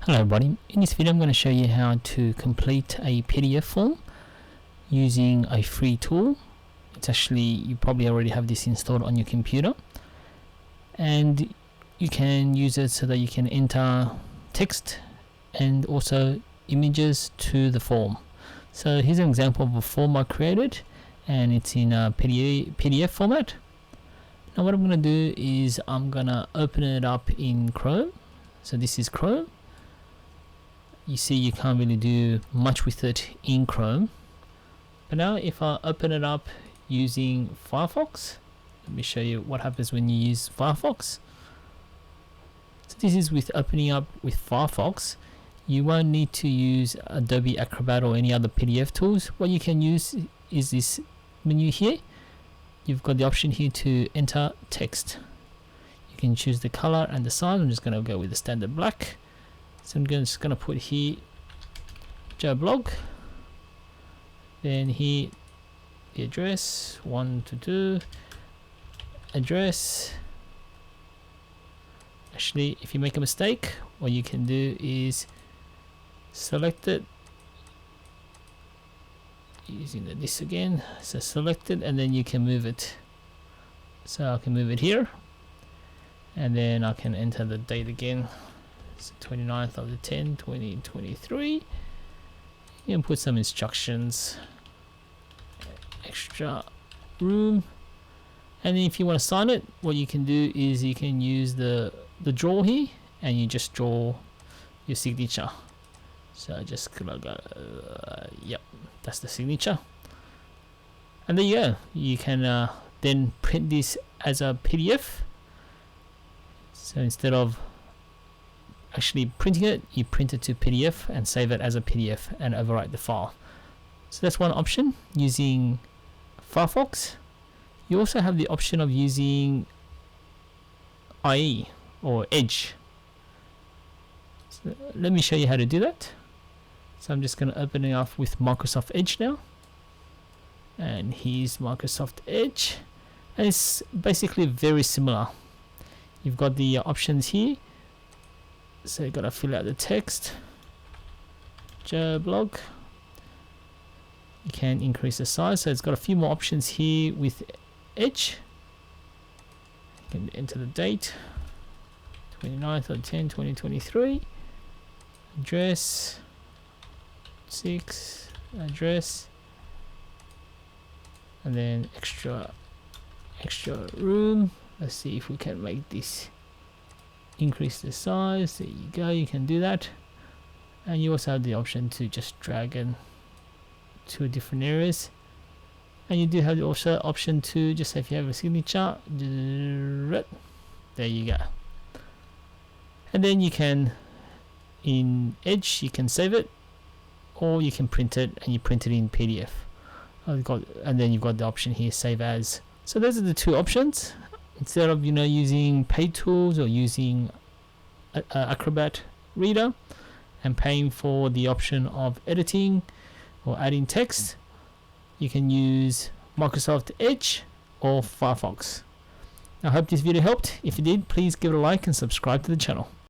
Hello everybody, in this video I'm going to show you how to complete a PDF form using a free tool. It's actually, you probably already have this installed on your computer, and you can use it so that you can enter text and also images to the form. So here's an example of a form I created, and it's in a PDF format. Now what I'm going to do is I'm going to open it up in Chrome. So this is Chrome. You see you can't really do much with it in Chrome, but now if I open it up using Firefox, let me show you what happens when you use Firefox. So this is with opening up with Firefox. You won't need to use Adobe Acrobat or any other PDF tools. What you can use is this menu here. You've got the option here to enter text. You can choose the color and the size. I'm just going to go with the standard black. So I'm just going to put here Joe blog, then here the address 122 address. Actually, if you make a mistake, what you can do is select it using this again. So select it and then you can move it. So I can move it here, and then I can enter the date again. It's 29th of the 10th 2023. You can put some instructions, extra room, and then if you want to sign it, what you can do is you can use the draw here, and you just draw your signature. So just go, yep, that's the signature, and there you go. You can then print this as a PDF. So instead of actually printing it, you print it to PDF and save it as a PDF and overwrite the file. So that's one option using Firefox. You also have the option of using IE or Edge. So let me show you how to do that. So I'm just going to open it up with Microsoft Edge now, and here's Microsoft Edge, and it's basically very similar. You've got the options here. So you gotta fill out the text, Joe blog. You can increase the size, so it's got a few more options here with Edge. You can enter the date, 29th of 10 2023, address 6, address, and then extra room. Let's see if we can make this increase the size. There you go, you can do that, and you also have the option to just drag it to different areas, and you do have the also option to just say if you have a signature, there you go. And then you can, in Edge, you can save it, or you can print it, and you print it in PDF. And then you've got the option here, save as. So those are the two options. Instead of using paid tools or using Acrobat Reader and paying for the option of editing or adding text, you can use Microsoft Edge or Firefox. I hope this video helped. If you did, please give it a like and subscribe to the channel.